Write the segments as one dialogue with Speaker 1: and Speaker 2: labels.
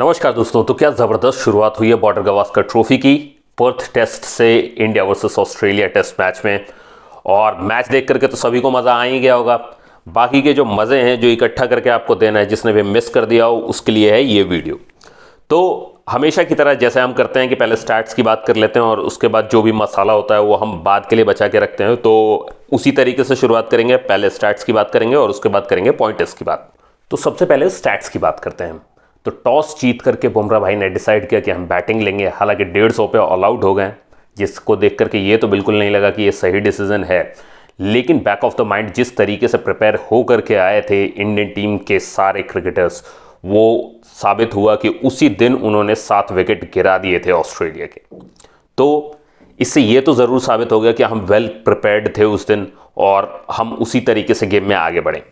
Speaker 1: नमस्कार दोस्तों। तो क्या ज़बरदस्त शुरुआत हुई है बॉर्डर गावस्कर ट्रॉफी की पर्थ टेस्ट से India versus Australia test match में। और मैच देख करके तो सभी को मज़ा आ ही गया होगा। बाकी के जो मज़े हैं जो इकट्ठा करके आपको देना है, जिसने भी मिस कर दिया हो उसके लिए है ये वीडियो। तो हमेशा की तरह जैसे हम करते हैं कि पहले स्टैट्स की बात कर लेते हैं और उसके बाद जो भी मसाला होता है वो हम बाद के लिए बचा के रखते हैं। तो उसी तरीके से शुरुआत करेंगे, पहले स्टैट्स की बात करेंगे और उसके बाद करेंगे पॉइंटर्स की बात। तो सबसे पहले स्टैट्स की बात करते हैं। तो टॉस जीत करके बुमराह भाई ने डिसाइड किया कि हम बैटिंग लेंगे। हालांकि 150 पे ऑल आउट हो गए, जिसको देख करके ये तो बिल्कुल नहीं लगा कि ये सही डिसीजन है। लेकिन बैक ऑफ द माइंड जिस तरीके से प्रिपेयर हो करके आए थे इंडियन टीम के सारे क्रिकेटर्स, वो साबित हुआ कि उसी दिन उन्होंने 7 विकेट गिरा दिए थे ऑस्ट्रेलिया के। तो इससे ये तो ज़रूर साबित हो गया कि हम वेल प्रिपेयर्ड थे उस दिन और हम उसी तरीके से गेम में आगे बढ़े।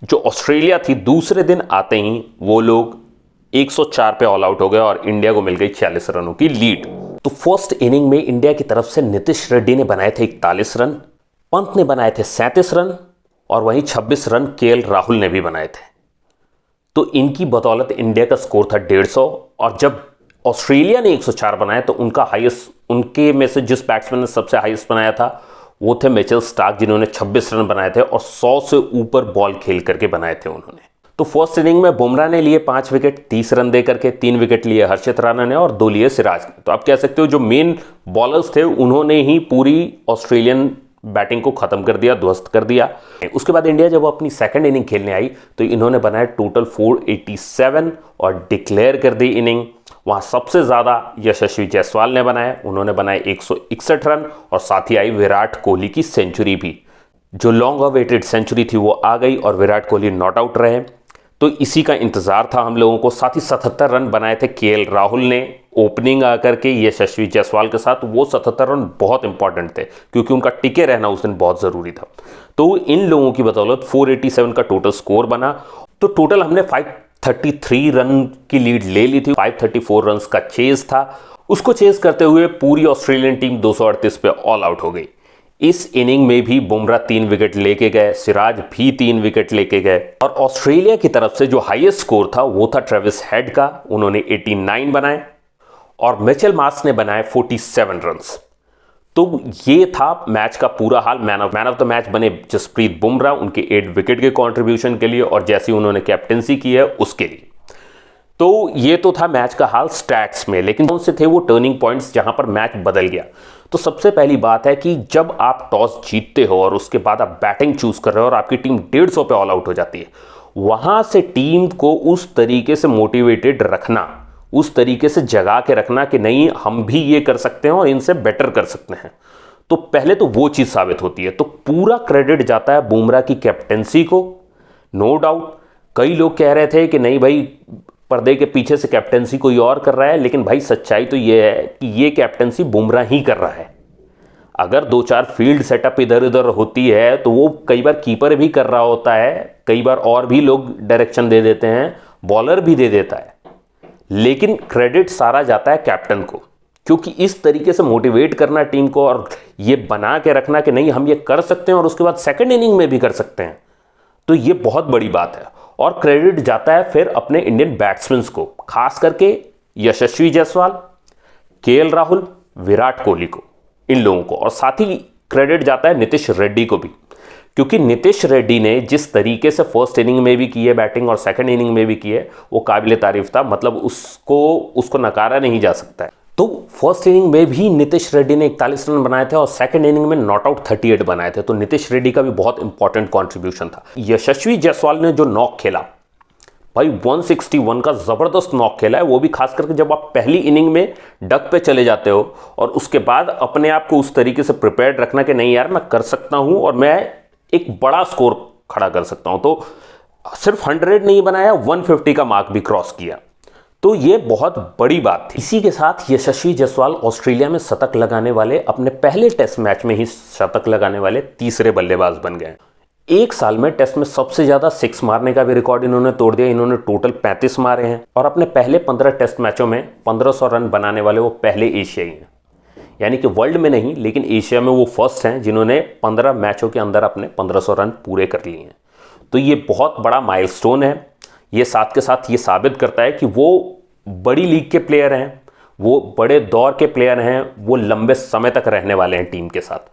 Speaker 1: जो ऑस्ट्रेलिया थी दूसरे दिन आते ही वो लोग 104 पे ऑल आउट हो गए और इंडिया को मिल गई 46 रनों की लीड। तो फर्स्ट इनिंग में इंडिया की तरफ से नीतीश रेड्डी ने बनाए थे 41 रन, पंत ने बनाए थे 37 रन और वहीं 26 रन केएल राहुल ने भी बनाए थे। तो इनकी बदौलत इंडिया का स्कोर था 150। और जब ऑस्ट्रेलिया ने 104 बनाए तो उनका हाईएस्ट, उनके में से जिस बैट्समैन ने सबसे हाईएस्ट बनाया था वो थे मिचेल स्टार्क, जिन्होंने 26 रन बनाए थे और 100 से ऊपर बॉल खेल करके बनाए थे उन्होंने। तो फर्स्ट इनिंग में बुमराह ने लिए 5 विकेट 30 रन दे करके, 3 विकेट लिए हर्षित राणा ने और 2 लिए सिराज ने। तो आप कह सकते हो जो मेन बॉलर्स थे उन्होंने ही पूरी ऑस्ट्रेलियन बैटिंग को खत्म कर दिया, ध्वस्त कर दिया। उसके बाद इंडिया जब अपनी सेकंड इनिंग खेलने आई तो इन्होंने बनाया टोटल 487 और डिक्लेयर कर दी इनिंग। वहां सबसे ज्यादा यशस्वी जायसवाल ने बनाए, उन्होंने बनाए 161 रन और साथ ही आई विराट कोहली की सेंचुरी भी। जो लॉन्ग अवेटेड सेंचुरी थी वो आ गई और विराट कोहली नॉट आउट रहे। तो इसी का इंतजार था हम लोगों को। साथ ही 77 रन बनाए थे केएल राहुल ने ओपनिंग आकर के यशस्वी जायसवाल के साथ। वो 77 रन बहुत इंपॉर्टेंट थे क्योंकि उनका टिके रहना उस दिन बहुत ज़रूरी था। तो इन लोगों की बदौलत 487 का टोटल स्कोर बना। तो टोटल हमने 533 रन की लीड ले ली थी। 534 रन का चेज था। उसको चेज करते हुए पूरी ऑस्ट्रेलियन टीम 238 पे ऑल आउट हो गई। इस इनिंग में भी बुमराह 3 विकेट लेके गए, सिराज भी 3 विकेट लेके गए। और ऑस्ट्रेलिया की तरफ से जो हाईएस्ट स्कोर था वो था ट्रेविस हेड का, उन्होंने 89 बनाए और मिचेल मार्श ने बनाए 47 रन्स। तो ये था मैच का पूरा हाल। मैन ऑफ द मैच बने जसप्रीत बुमराह, उनके 8 विकेट के कंट्रीब्यूशन के लिए और जैसी उन्होंने कैप्टेंसी की है उसके लिए। तो ये तो था मैच का हाल स्टैट्स में। लेकिन कौन से थे वो टर्निंग पॉइंट्स जहां पर मैच बदल गया? तो सबसे पहली बात है कि जब आप टॉस जीतते हो और उसके बाद आप बैटिंग चूज कर रहे हो और आपकी टीम 150 पे ऑल आउट हो जाती है, वहां से टीम को उस तरीके से मोटिवेटेड रखना, उस तरीके से जगा के रखना कि नहीं हम भी ये कर सकते हैं और इनसे बेटर कर सकते हैं। तो पहले तो वो चीज साबित होती है। तो पूरा क्रेडिट जाता है बुमराह की कैप्टेंसी को, नो डाउट। कई लोग कह रहे थे कि नहीं भाई पर्दे के पीछे से कैप्टेंसी कोई और कर रहा है, लेकिन भाई सच्चाई तो ये है कि ये कैप्टेंसी बुमराह ही कर रहा है। अगर 2-4 फील्ड सेटअप इधर उधर होती है तो वो कई बार कीपर भी कर रहा होता है, कई बार और भी लोग डायरेक्शन दे देते हैं, बॉलर भी दे देता है, लेकिन क्रेडिट सारा जाता है कैप्टन को। क्योंकि इस तरीके से मोटिवेट करना टीम को और ये बना के रखना कि नहीं हम ये कर सकते हैं और उसके बाद सेकंड इनिंग में भी कर सकते हैं, तो ये बहुत बड़ी बात है। और क्रेडिट जाता है फिर अपने इंडियन बैट्समैन को, खास करके यशस्वी जायसवाल, केएल राहुल, विराट कोहली को, इन लोगों को। और साथ ही क्रेडिट जाता है नीतीश रेड्डी को भी, क्योंकि नीतीश रेड्डी ने जिस तरीके से फर्स्ट इनिंग में भी की है बैटिंग और सेकंड इनिंग में भी की है वो काबिले तारीफ था। मतलब उसको नकारा नहीं जा सकता है। तो फर्स्ट इनिंग में भी नीतीश रेड्डी ने 41 रन बनाए थे और सेकंड इनिंग में नॉट आउट 38 बनाए थे। तो नीतीश रेड्डी का भी बहुत इंपॉर्टेंट कंट्रीब्यूशन था। यशस्वी जायसवाल ने जो नॉक खेला भाई 161 का जबरदस्त नॉक खेला है, वो भी खास करके जब आप पहली इनिंग में डक पे चले जाते हो और उसके बाद अपने आप को उस तरीके से प्रिपेयर्ड रखना कि नहीं यार मैं कर सकता हूं और मैं एक बड़ा स्कोर खड़ा कर सकता हूं। तो सिर्फ 100 नहीं बनाया, 150 का मार्क भी क्रॉस किया। तो ये बहुत बड़ी बात थी। इसी के साथ यशस्वी जायसवाल ऑस्ट्रेलिया में शतक लगाने वाले, अपने पहले टेस्ट मैच में ही शतक लगाने वाले तीसरे बल्लेबाज बन गए। एक साल में टेस्ट में सबसे ज्यादा 6 मारने का भी रिकॉर्ड इन्होंने तोड़ दिया। इन्होंने टोटल 35 मारे हैं और अपने पहले 15 टेस्ट मैचों में 1500 रन बनाने वाले वो पहले एशियाई हैं। यानी कि वर्ल्ड में नहीं लेकिन एशिया में वो फर्स्ट हैं जिन्होंने 15 मैचों के अंदर अपने 1500 रन पूरे कर लिए हैं। तो ये बहुत बड़ा माइलस्टोन है। ये साथ के साथ ये साबित करता है कि वो बड़ी लीग के प्लेयर हैं, वो बड़े दौर के प्लेयर हैं, वो लंबे समय तक रहने वाले हैं टीम के साथ।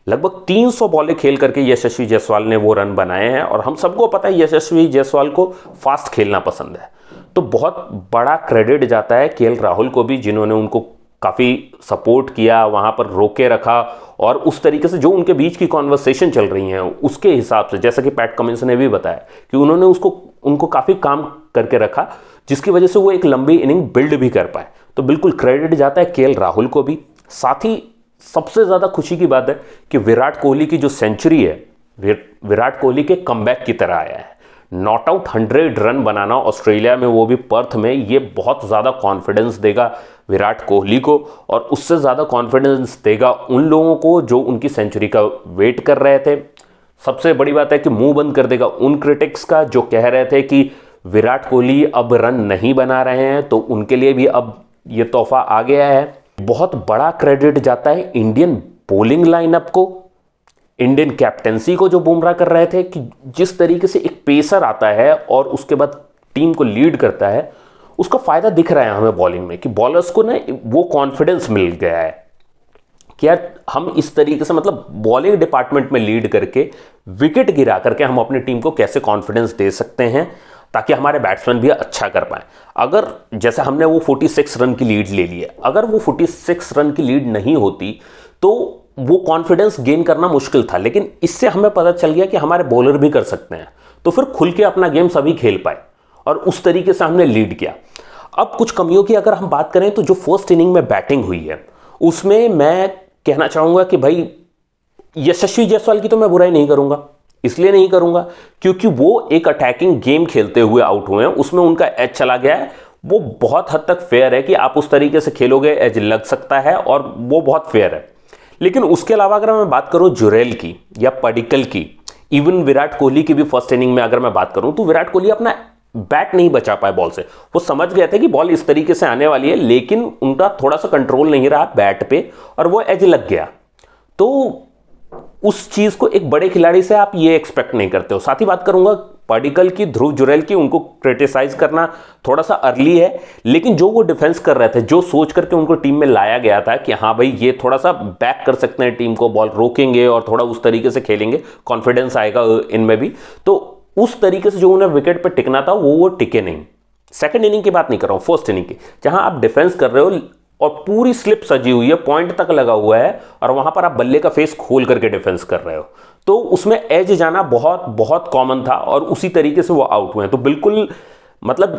Speaker 1: लगभग 300 बॉलें खेल करके यशस्वी जायसवाल ने वो रन बनाए हैं, और हम सबको पता है यशस्वी जायसवाल को फास्ट खेलना पसंद है। तो बहुत बड़ा क्रेडिट जाता है केएल राहुल को भी, जिन्होंने उनको काफ़ी सपोर्ट किया, वहाँ पर रोके रखा, और उस तरीके से जो उनके बीच की कॉन्वर्सेशन चल रही हैं उसके हिसाब से, जैसा कि पैट कमिंस ने भी बताया कि उन्होंने उनको काफ़ी काम करके रखा, जिसकी वजह से वो एक लंबी इनिंग बिल्ड भी कर पाए। तो बिल्कुल क्रेडिट जाता है केएल राहुल को भी। साथ ही सबसे ज़्यादा खुशी की बात है कि विराट कोहली की जो सेंचुरी है, विराट कोहली के कमबैक की तरह आया है। Not out 100 run banana Australia में, वो भी पर्थ में, ये बहुत ज़्यादा कॉन्फिडेंस देगा विराट कोहली को, और उससे ज़्यादा कॉन्फिडेंस देगा उन लोगों को जो उनकी सेंचुरी का वेट कर रहे थे। सबसे बड़ी बात है कि मुंह बंद कर देगा उन क्रिटिक्स का जो कह रहे थे कि विराट कोहली अब रन नहीं बना रहे हैं, तो उनके लिए भी अब ये तोहफा आ गया है। बहुत बड़ा क्रेडिट जाता है इंडियन बॉलिंग लाइनअप को, इंडियन कैप्टेंसी को, जो बुमराह कर रहे थे, कि जिस तरीके से एक पेसर आता है और उसके बाद टीम को लीड करता है, उसका फायदा दिख रहा है हमें बॉलिंग में, कि बॉलर्स को ना वो कॉन्फिडेंस मिल गया है कि यार हम इस तरीके से, मतलब बॉलिंग डिपार्टमेंट में लीड करके, विकेट गिरा करके हम अपनी टीम को कैसे कॉन्फिडेंस दे सकते हैं ताकि हमारे बैट्समैन भी अच्छा कर पाए। अगर जैसे हमने वो 46 रन की लीड ले ली है, अगर वो 46 रन की लीड नहीं होती तो वो कॉन्फिडेंस गेन करना मुश्किल था, लेकिन इससे हमें पता चल गया कि हमारे बॉलर भी कर सकते हैं, तो फिर खुल के अपना गेम सभी खेल पाए, और उस तरीके से हमने लीड किया। अब कुछ कमियों की अगर हम बात करें तो जो फर्स्ट इनिंग में बैटिंग हुई है उसमें मैं कहना चाहूंगा कि भाई यशस्वी जायसवाल की तो मैं बुराई नहीं करूंगा, इसलिए नहीं करूंगा क्योंकि वो एक अटैकिंग गेम खेलते हुए आउट हुए हैं, उसमें उनका एज चला गया है। वो बहुत हद तक फेयर है कि आप उस तरीके से खेलोगे एज लग सकता है, और वो बहुत फेयर है। लेकिन उसके अलावा अगर मैं बात करूं जुरेल की या पडिक्कल की, इवन विराट कोहली की भी फर्स्ट इनिंग में अगर मैं बात करूं, तो विराट कोहली अपना बैट नहीं बचा पाए बॉल से। वो समझ गए थे कि बॉल इस तरीके से आने वाली है, लेकिन उनका थोड़ा सा कंट्रोल नहीं रहा बैट पे, और वो एज लग गया। तो उस चीज को एक बड़े खिलाड़ी से आप ये एक्सपेक्ट नहीं करते हो। साथ ही बात करूंगा पडिक्कल की, ध्रुव जुरैल की, उनको क्रिटिसाइज करना थोड़ा सा अर्ली है, लेकिन जो वो डिफेंस कर रहे थे, जो सोच करके उनको टीम में लाया गया था कि हाँ भाई ये थोड़ा सा बैक कर सकते हैं टीम को, बॉल रोकेंगे और थोड़ा उस तरीके से खेलेंगे, कॉन्फिडेंस आएगा इनमें भी, तो उस तरीके से जो उन्हें विकेट पर टिकना था वो टिके नहीं। सेकंड इनिंग की बात नहीं कर रहा हूं, फर्स्ट इनिंग की, जहां आप डिफेंस कर रहे हो और पूरी स्लिप सजी हुई है, पॉइंट तक लगा हुआ है, और वहां पर आप बल्ले का फेस खोल करके डिफेंस कर रहे हो, तो उसमें एज जाना बहुत बहुत कॉमन था, और उसी तरीके से वो आउट हुए हैं। तो बिल्कुल मतलब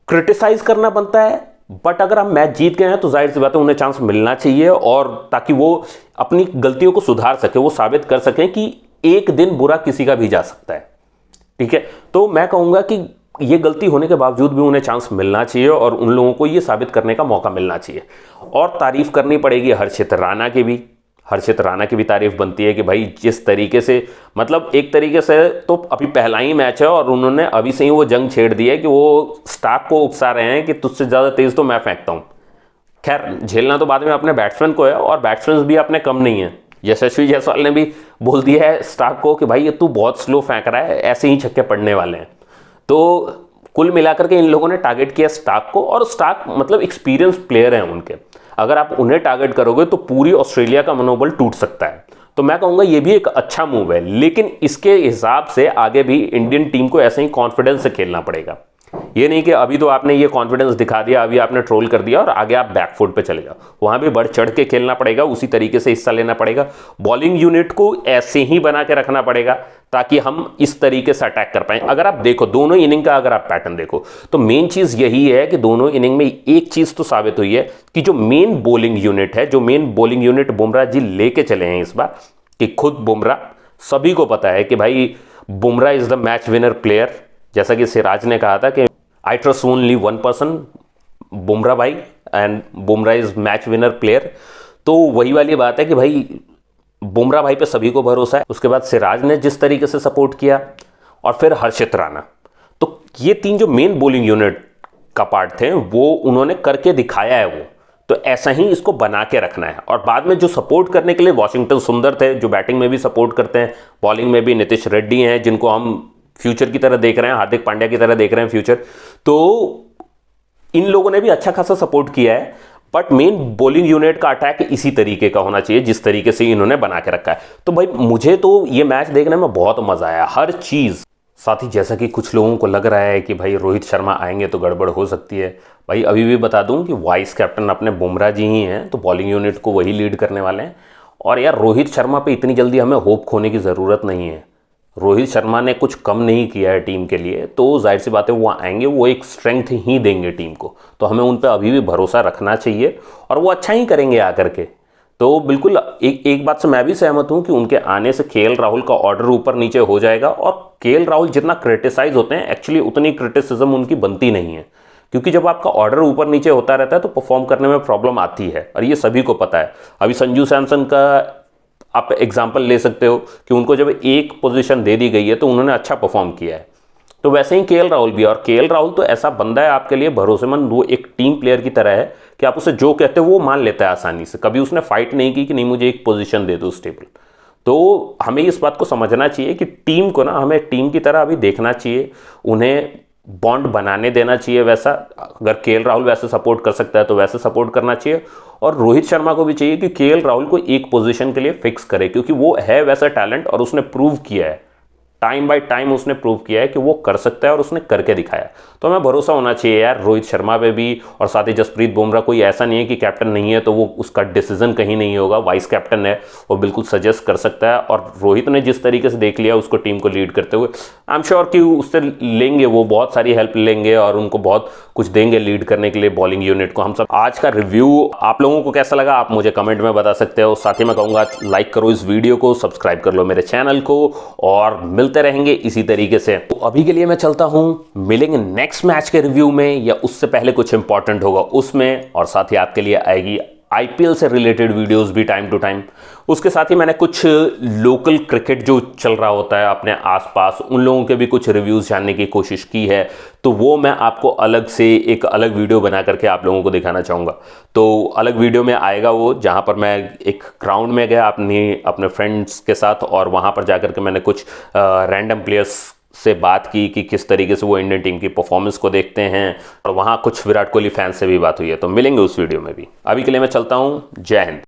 Speaker 1: क्रिटिसाइज करना बनता है, बट अगर हम मैच जीत गए हैं तो जाहिर सी बात है उन्हें चांस मिलना चाहिए, और ताकि वो अपनी गलतियों को सुधार सके, वो साबित कर सकें कि एक दिन बुरा किसी का भी जा सकता है। ठीक है, तो मैं कहूंगा कि ये गलती होने के बावजूद भी उन्हें चांस मिलना चाहिए, और उन लोगों को ये साबित करने का मौका मिलना चाहिए। और तारीफ करनी पड़ेगी हर्षित राणा की भी, हर्षित राणा की भी तारीफ बनती है कि भाई जिस तरीके से, मतलब एक तरीके से तो अभी पहला ही मैच है और उन्होंने अभी से ही वो जंग छेड़ दी है कि वो स्टार्क को उकसा रहे हैं कि तुझसे ज़्यादा तेज़ तो मैं फेंकता हूँ। खैर झेलना तो बाद में अपने बैट्समैन को है, और बैट्समैन भी अपने कम नहीं है। यशस्वी जायसवाल ने भी बोल दिया है स्टार्क को कि भाई ये तू बहुत स्लो फेंक रहा है, ऐसे ही छक्के पड़ने वाले हैं। तो कुल मिलाकर के इन लोगों ने टारगेट किया स्टार्क को, और स्टार्क मतलब एक्सपीरियंस प्लेयर हैं उनके, अगर आप उन्हें टारगेट करोगे तो पूरी ऑस्ट्रेलिया का मनोबल टूट सकता है। तो मैं कहूँगा ये भी एक अच्छा मूव है, लेकिन इसके हिसाब से आगे भी इंडियन टीम को ऐसे ही कॉन्फिडेंस से खेलना पड़ेगा। ये नहीं कि अभी तो आपने ये कॉन्फिडेंस दिखा दिया, अभी आपने ट्रोल कर दिया और आगे आप बैकफुट पे चले जाओ। वहां भी बढ़ चढ़ के खेलना पड़ेगा, उसी तरीके से हिस्सा लेना पड़ेगा। बॉलिंग यूनिट को ऐसे ही बना के रखना पड़ेगा ताकि हम इस तरीके से अटैक कर पाएं। अगर आप देखो दोनों इनिंग का, अगर आप पैटर्न देखो तो मेन चीज यही है कि दोनों इनिंग में एक चीज तो साबित हुई है कि जो मेन बॉलिंग यूनिट है, जो मेन बॉलिंग यूनिट बुमराह जी लेके चले हैं इस बार, कि खुद बुमराह, सभी को पता है कि भाई Bumrah is the match winner player. जैसा कि सिराज ने कहा था कि I trust only one person, Bumrah भाई, and Bumrah is match winner player. तो वही वाली बात है कि भाई बुमराह भाई पे सभी को भरोसा है। उसके बाद सिराज ने जिस तरीके से सपोर्ट किया, और फिर हर्षित राणा, तो ये तीन जो मेन बॉलिंग यूनिट का पार्ट थे वो उन्होंने करके दिखाया है। वो तो ऐसा ही इसको बना के रखना है। और बाद में जो सपोर्ट करने के लिए वाशिंगटन सुंदर थे, जो बैटिंग में भी सपोर्ट करते हैं, बॉलिंग में भी नीतीश रेड्डी हैं जिनको हम फ्यूचर की तरह देख रहे हैं, हार्दिक पांड्या की तरह देख रहे हैं फ्यूचर। तो इन लोगों ने भी अच्छा खासा सपोर्ट किया है, बट मेन बॉलिंग यूनिट का अटैक इसी तरीके का होना चाहिए जिस तरीके से इन्होंने बना के रखा है। तो भाई मुझे तो ये मैच देखने में बहुत मजा आया, हर चीज़। साथ ही जैसा कि कुछ लोगों को लग रहा है कि भाई रोहित शर्मा आएंगे तो गड़बड़ हो सकती है, भाई अभी भी बता दूं कि वाइस कैप्टन अपने बुमराह जी ही हैं, तो बॉलिंग यूनिट को वही लीड करने वाले हैं। और यार रोहित शर्मा पे इतनी जल्दी हमें होप खोने की ज़रूरत नहीं है। रोहित शर्मा ने कुछ कम नहीं किया है टीम के लिए, तो जाहिर सी बात है वो आएंगे, वो एक स्ट्रेंथ ही देंगे टीम को, तो हमें उन पर अभी भी भरोसा रखना चाहिए और वो अच्छा ही करेंगे आकर के। तो बिल्कुल एक बात से मैं भी सहमत हूं कि उनके आने से केएल राहुल का ऑर्डर ऊपर नीचे हो जाएगा, और केएल राहुल जितना क्रिटिसाइज होते हैं एक्चुअली उतनी क्रिटिसिज्म उनकी बनती नहीं है, क्योंकि जब आपका ऑर्डर ऊपर नीचे होता रहता है तो परफॉर्म करने में प्रॉब्लम आती है, और ये सभी को पता है। अभी संजू सैमसन का आप एग्जाम्पल ले सकते हो कि उनको जब एक पोजीशन दे दी गई है तो उन्होंने अच्छा परफॉर्म किया है। तो वैसे ही केएल राहुल भी, और केएल राहुल तो ऐसा बंदा है आपके लिए भरोसेमंद, वो एक टीम प्लेयर की तरह है कि आप उसे जो कहते हो वो मान लेता है आसानी से। कभी उसने फाइट नहीं की कि नहीं मुझे एक पोजीशन दे दो स्टेबल। तो हमें इस बात को समझना चाहिए कि टीम को ना हमें टीम की तरह अभी देखना चाहिए, उन्हें बॉन्ड बनाने देना चाहिए वैसा। अगर केएल राहुल वैसे सपोर्ट कर सकता है तो वैसे सपोर्ट करना चाहिए, और रोहित शर्मा को भी चाहिए कि केएल राहुल को एक पोजीशन के लिए फिक्स करे, क्योंकि वो है वैसा टैलेंट और उसने प्रूव किया है, टाइम बाय टाइम उसने प्रूव किया है कि वो कर सकता है और उसने करके दिखाया। तो हमें भरोसा होना चाहिए यार रोहित शर्मा पे भी। और साथ ही जसप्रीत बुमराह कोई ऐसा नहीं है कि कैप्टन नहीं है तो वो उसका डिसीजन कहीं नहीं होगा, वाइस कैप्टन है, वो बिल्कुल सजेस्ट कर सकता है। और रोहित ने जिस तरीके से देख लिया उसको टीम को लीड करते हुए, आई एम श्योर कि उससे लेंगे, वो बहुत सारी हेल्प लेंगे और उनको बहुत कुछ देंगे लीड करने के लिए बॉलिंग यूनिट को। हम सब आज का रिव्यू आप लोगों को कैसा लगा आप मुझे कमेंट में बता सकते हो। साथ ही मैं कहूँगा लाइक करो इस वीडियो को, सब्सक्राइब कर लो मेरे चैनल को, और मिलते रहेंगे इसी तरीके से। तो अभी के लिए मैं चलता हूं, मिलेंगे नेक्स्ट मैच के रिव्यू में, या उससे पहले कुछ इंपॉर्टेंट होगा उसमें, और साथ ही आपके लिए आएगी आईपीएल से रिलेटेड वीडियोस भी टाइम टू टाइम। उसके साथ ही मैंने कुछ लोकल क्रिकेट जो चल रहा होता है अपने आसपास, उन लोगों के भी कुछ रिव्यूज़ जानने की कोशिश की है, तो वो मैं आपको अलग से एक अलग वीडियो बना करके आप लोगों को दिखाना चाहूँगा। तो अलग वीडियो में आएगा वो, जहाँ पर मैं एक ग्राउंड में गया अपने फ्रेंड्स के साथ, और वहाँ पर जाकर के मैंने कुछ रैंडम प्लेयर्स से बात की कि किस तरीके से वो इंडियन टीम की परफॉर्मेंस को देखते हैं, और वहाँ कुछ विराट कोहली फैंस से भी बात हुई है। तो मिलेंगे उस वीडियो में भी। अभी के लिए मैं चलता हूँ, जय हिंद।